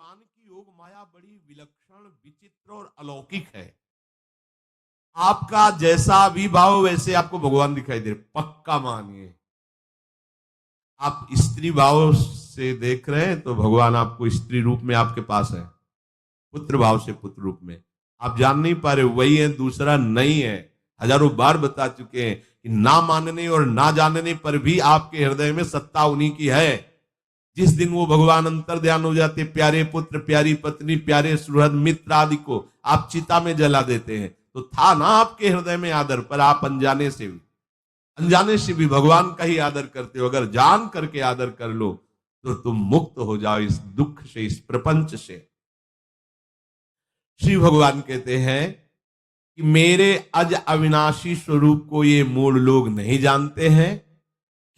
भगवान की योग माया बड़ी विलक्षण, विचित्र और अलौकिक है। आपका जैसा भी भाव वैसे आपको भगवान दिखाई दे रहे, पक्का मानिए। आप स्त्री भाव से देख रहे हैं तो भगवान आपको स्त्री रूप में आपके पास है, पुत्र भाव से पुत्र रूप में। आप जान नहीं पा रहे, वही है, दूसरा नहीं है। हजारों बार बता चुके हैं कि ना मानने और ना जानने पर भी आपके हृदय में सत्ता उन्हीं की है। जिस दिन वो भगवान अंतर ध्यान हो जाते, प्यारे पुत्र, प्यारी पत्नी, प्यारे सुहृद मित्र आदि को आप चिता में जला देते हैं, तो था ना आपके हृदय में आदर, पर आप अनजाने से भी भगवान का ही आदर करते हो। अगर जान करके आदर कर लो तो तुम मुक्त हो जाओ इस दुख से, इस प्रपंच से। श्री भगवान कहते हैं कि मेरे अज अविनाशी स्वरूप को ये मूल लोग नहीं जानते हैं।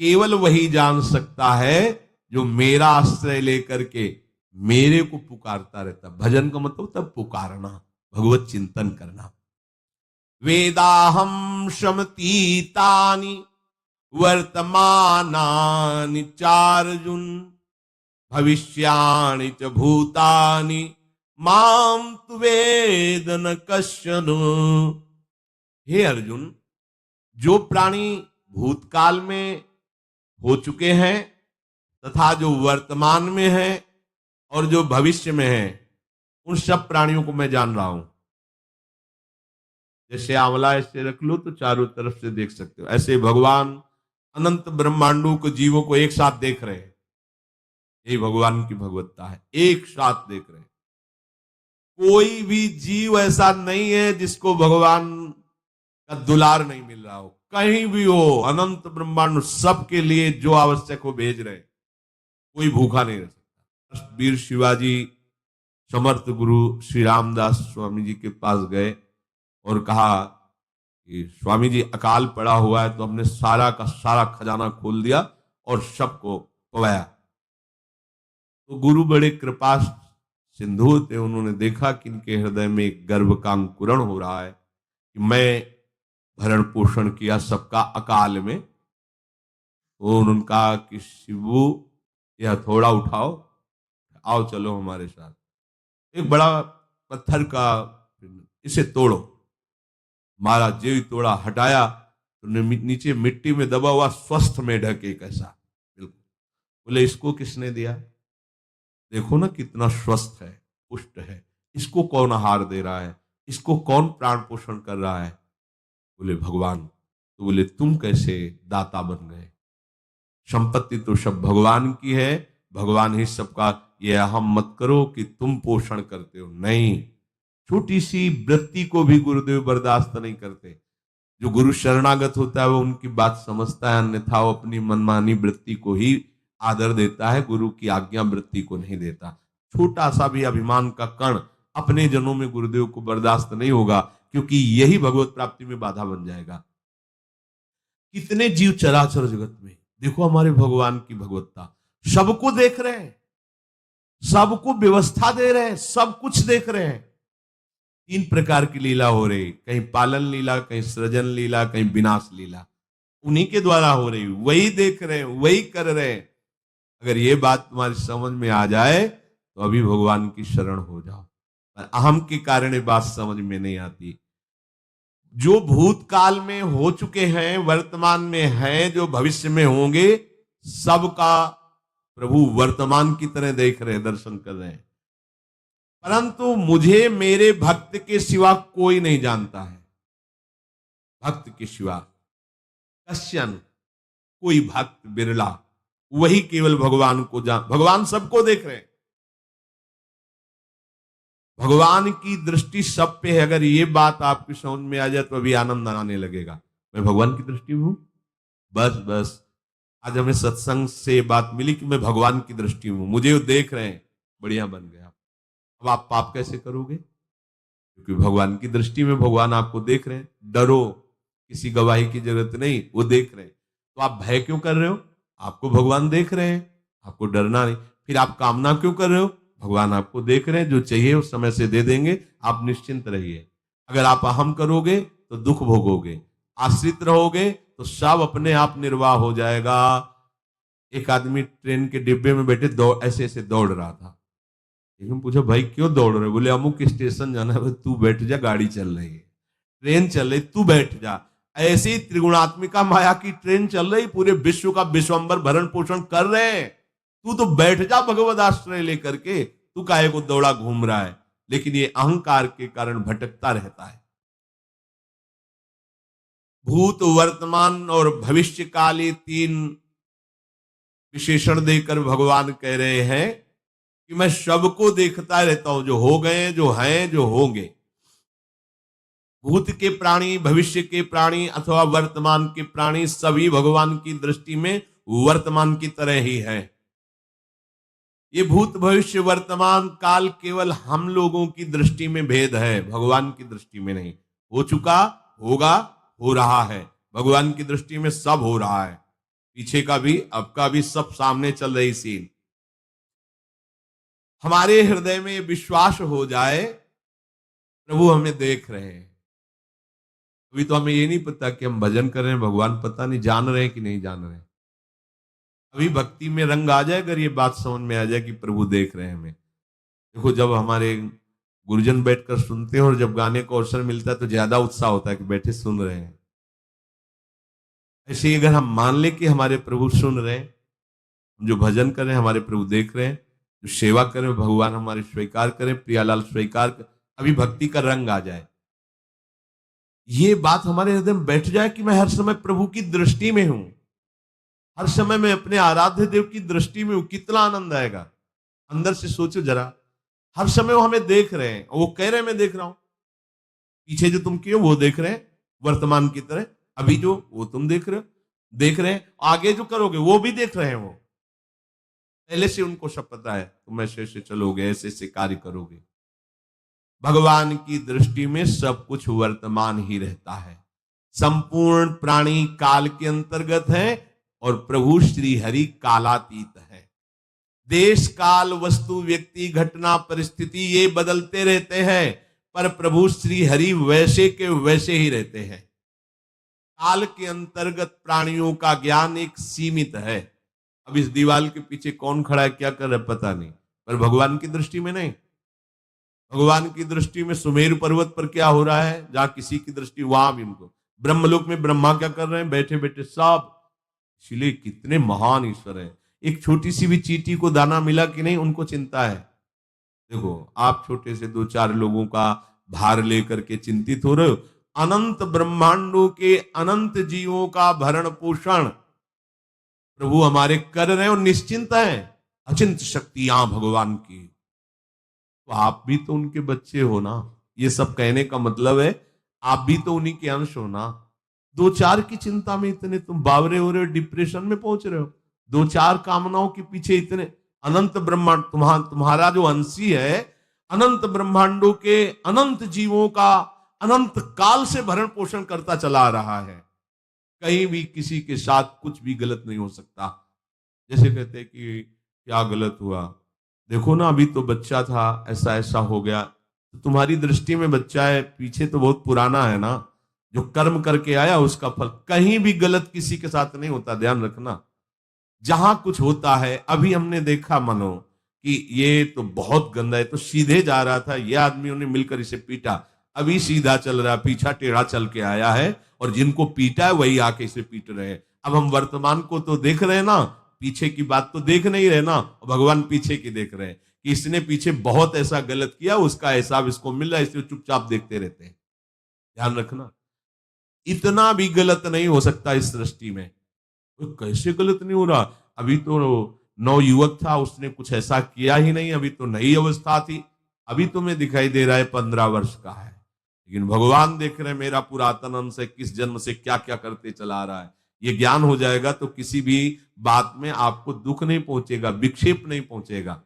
केवल वही जान सकता है जो मेरा आश्रय लेकर के मेरे को पुकारता रहता। भजन का मतलब तब पुकारना, भगवत चिंतन करना। वेदाहम शमतीतानि वर्तमानानि चार्जुन भविष्याणि च भूतानि माम तु वेद न कश्चन। हे अर्जुन, जो प्राणी भूतकाल में हो चुके हैं तथा जो वर्तमान में है और जो भविष्य में है, उन सब प्राणियों को मैं जान रहा हूं। जैसे आंवला ऐसे रख लो तो चारों तरफ से देख सकते हो, ऐसे भगवान अनंत ब्रह्मांडों को, जीवों को एक साथ देख रहे हैं। यही भगवान की भगवत्ता है, एक साथ देख रहे हैं। कोई भी जीव ऐसा नहीं है जिसको भगवान का दुलार नहीं मिल रहा हो। कहीं भी हो, अनंत ब्रह्मांड सबके लिए जो आवश्यक हो भेज रहे हैं। कोई भूखा नहीं रह सकता। वीर शिवाजी समर्थ गुरु श्री रामदास स्वामी जी के पास गए और कहा कि स्वामी जी, अकाल पड़ा हुआ है तो हमने सारा का सारा खजाना खोल दिया और सबको पवाया। तो गुरु बड़े कृपा सिंधु थे, उन्होंने देखा कि इनके हृदय में एक गर्व का अंकुरण हो रहा है कि मैं भरण पोषण किया सबका अकाल में। तो उन्होंने कहा कि शिवू, यह थोड़ा उठाओ, आओ चलो हमारे साथ। एक बड़ा पत्थर का, इसे तोड़ो। महाराज जी तोड़ा, हटाया तो नीचे मिट्टी में दबा हुआ स्वस्थ मेढक एक ऐसा, बिल्कुल। बोले इसको किसने दिया? देखो ना कितना स्वस्थ है, पुष्ट है। इसको कौन आहार दे रहा है? इसको कौन प्राण पोषण कर रहा है? बोले भगवान। तो बोले तुम कैसे दाता बन गए? संपत्ति तो सब भगवान की है, भगवान ही सबका। ये अहम मत करो कि तुम पोषण करते हो, नहीं। छोटी सी वृत्ति को भी गुरुदेव बर्दाश्त नहीं करते। जो गुरु शरणागत होता है वो उनकी बात समझता है, अन्यथा वो अपनी मनमानी वृत्ति को ही आदर देता है, गुरु की आज्ञा वृत्ति को नहीं देता। छोटा सा भी अभिमान का कण अपने जनों में गुरुदेव को बर्दाश्त नहीं होगा, क्योंकि यही भगवत प्राप्ति में बाधा बन जाएगा। कितने जीव चराचर जगत में, देखो हमारे भगवान की भगवत्ता, सबको देख रहे हैं, सबको व्यवस्था दे रहे हैं, सब कुछ देख रहे हैं। 3 प्रकार की लीला हो रही, कहीं पालन लीला, कहीं सृजन लीला, कहीं विनाश लीला। उन्हीं के द्वारा हो रही, वही देख रहे हैं, वही कर रहे हैं। अगर ये बात तुम्हारी समझ में आ जाए तो अभी भगवान की शरण हो जाओ। पर अहम के कारण ये बात समझ में नहीं आती। जो भूतकाल में हो चुके हैं, वर्तमान में हैं, जो भविष्य में होंगे, सबका प्रभु वर्तमान की तरह देख रहे हैं, दर्शन कर रहे हैं। परंतु मुझे मेरे भक्त के सिवा कोई नहीं जानता है। भक्त के सिवा कश्यन, कोई भक्त बिरला, वही केवल भगवान को भगवान सबको देख रहे हैं। भगवान की दृष्टि सब पे है। अगर ये बात आपकी समझ में आ जाए तो अभी आनंद आने लगेगा। मैं भगवान की दृष्टि में हूं, बस आज हमें सत्संग से बात मिली कि मैं भगवान की दृष्टि में हूं, मुझे वो देख रहे हैं, बढ़िया बन गया। अब आप पाप कैसे करोगे? क्योंकि भगवान की दृष्टि में भगवान आपको देख रहे हैं। डरो, किसी गवाही की जरूरत नहीं, वो देख रहे हैं। तो आप भय क्यों कर रहे हो? आपको भगवान देख रहे हैं, आपको डरना नहीं। फिर आप कामना क्यों कर रहे हो? भगवान आपको देख रहे हैं, जो चाहिए उस समय से दे देंगे, आप निश्चिंत रहिए। अगर आप अहम करोगे तो दुख भोगोगे, आश्रित रहोगे तो सब अपने आप निर्वाह हो जाएगा। एक आदमी ट्रेन के डिब्बे में बैठे ऐसे ऐसे दौड़ रहा था। लेकिन पूछा भाई क्यों दौड़ रहे? बोले अमुक स्टेशन जाना है। तू बैठ जा, गाड़ी चल रही है, ट्रेन चल रही, तू बैठ जा। ऐसी त्रिगुणात्मिका माया की ट्रेन चल रही, पूरे विश्व का विश्वंबर भरण पोषण कर रहे हैं, तू तो बैठ जा भगवद आश्रय लेकर के, तू काहे को दौड़ा घूम रहा है? लेकिन ये अहंकार के कारण भटकता रहता है। भूत, वर्तमान और भविष्य काल, ये तीन विशेषण देकर भगवान कह रहे हैं कि मैं सबको देखता रहता हूं, जो हो गए, जो हैं, जो होंगे। भूत के प्राणी, भविष्य के प्राणी अथवा वर्तमान के प्राणी सभी भगवान की दृष्टि में वर्तमान की तरह ही है। ये भूत, भविष्य, वर्तमान काल केवल हम लोगों की दृष्टि में भेद है, भगवान की दृष्टि में नहीं। हो चुका, होगा, हो रहा है, भगवान की दृष्टि में सब हो रहा है। पीछे का भी, अब का भी, सब सामने चल रही सीन। हमारे हृदय में विश्वास हो जाए प्रभु हमें देख रहे हैं। अभी तो हमें ये नहीं पता कि हम भजन कर रहे हैं, भगवान पता नहीं जान रहे हैं कि नहीं जान रहे हैं। अभी भक्ति में रंग आ जाए, अगर ये बात समझ में आ जाए कि प्रभु देख रहे हैं हमें। देखो, जब हमारे गुरुजन बैठकर सुनते हैं और जब गाने को अवसर मिलता है तो ज्यादा उत्साह होता है कि बैठे सुन रहे हैं। ऐसे ही अगर हम मान ले कि हमारे प्रभु सुन रहे हैं, जो भजन कर रहे हैं हमारे प्रभु देख रहे हैं, जो सेवा कर रहे हैं भगवान हमारे स्वीकार करें, प्रियालाल स्वीकार कर, अभी भक्ति का रंग आ जाए, ये बात हमारे हृदय में बैठ जाए कि मैं हर समय प्रभु की दृष्टि में हूं, हर समय मैं अपने आराध्य देव की दृष्टि में हूं, कितना आनंद आएगा। अंदर से सोचो जरा, हर समय वो हमें देख रहे हैं, वो कह रहे हैं मैं देख रहा हूं। पीछे जो तुम किए वो देख रहे हैं वर्तमान की तरह, अभी जो वो तुम देख रहे हो, देख रहे हैं, आगे जो करोगे वो भी देख रहे हैं। वो पहले से उनको सब पता है, तुम ऐसे ऐसे चलोगे, ऐसे ऐसे कार्य करोगे। भगवान की दृष्टि में सब कुछ वर्तमान ही रहता है। संपूर्ण प्राणी काल के अंतर्गत है और प्रभु श्री हरि कालातीत है। देश, काल, वस्तु, व्यक्ति, घटना, परिस्थिति ये बदलते रहते हैं, पर प्रभु श्री हरि वैसे के वैसे ही रहते हैं। काल के अंतर्गत प्राणियों का ज्ञान एक सीमित है। अब इस दीवार के पीछे कौन खड़ा है, क्या कर रहा है, पता नहीं, पर भगवान की दृष्टि में नहीं। भगवान की दृष्टि में सुमेरु पर्वत पर क्या हो रहा है, जहां किसी की दृष्टि वहां भी उनको, ब्रह्मलोक में ब्रह्मा क्या कर रहे हैं, बैठे बैठे सब। इसलिए कितने महान ईश्वर हैं। एक छोटी सी भी चींटी को दाना मिला कि नहीं, उनको चिंता है। देखो, आप छोटे से दो चार लोगों का भार लेकर के चिंतित हो रहे हो, अनंत ब्रह्मांडों के अनंत जीवों का भरण पोषण प्रभु हमारे कर रहे हैं और निश्चिंत है। अचिंत शक्तियां भगवान की, तो आप भी तो उनके बच्चे हो ना। ये सब कहने का मतलब है आप भी तो उन्हीं के अंश हो ना। दो चार की चिंता में इतने तुम बावरे हो रहे हो, डिप्रेशन में पहुंच रहे हो, दो चार कामनाओं के पीछे इतने। अनंत ब्रह्मांड तुम्हारा जो अंशी है, अनंत ब्रह्मांडों के अनंत जीवों का अनंत काल से भरण पोषण करता चला आ रहा है। कहीं भी किसी के साथ कुछ भी गलत नहीं हो सकता। जैसे कहते हैं कि क्या गलत हुआ, देखो ना अभी तो बच्चा था, ऐसा ऐसा हो गया, तो तुम्हारी दृष्टि में बच्चा है, पीछे तो बहुत पुराना है ना, जो कर्म करके आया उसका फल। कहीं भी गलत किसी के साथ नहीं होता, ध्यान रखना। जहां कुछ होता है, अभी हमने देखा मनो कि ये तो बहुत गंदा है, तो सीधे जा रहा था, ये आदमियों ने मिलकर इसे पीटा, अभी सीधा चल रहा, पीछा टेढ़ा चल के आया है, और जिनको पीटा है वही आके इसे पीट रहे हैं। अब हम वर्तमान को तो देख रहे हैं ना, पीछे की बात तो देख नहीं रहे ना। भगवान पीछे की देख रहे हैं कि इसने पीछे बहुत ऐसा गलत किया, उसका हिसाब इसको मिल रहा है, इसलिए चुपचाप देखते रहते हैं। ध्यान रखना, इतना भी गलत नहीं हो सकता इस सृष्टि में। कैसे गलत नहीं हो रहा, अभी तो नौ युवक था, उसने कुछ ऐसा किया ही नहीं, अभी तो नई अवस्था थी, अभी तुम्हें दिखाई दे रहा है 15 वर्ष का है। लेकिन भगवान देख रहे हैं मेरा पुरातन अंश है, किस जन्म से क्या क्या करते चला रहा है। ये ज्ञान हो जाएगा तो किसी भी बात में आपको दुख नहीं पहुंचेगा, विक्षेप नहीं पहुंचेगा।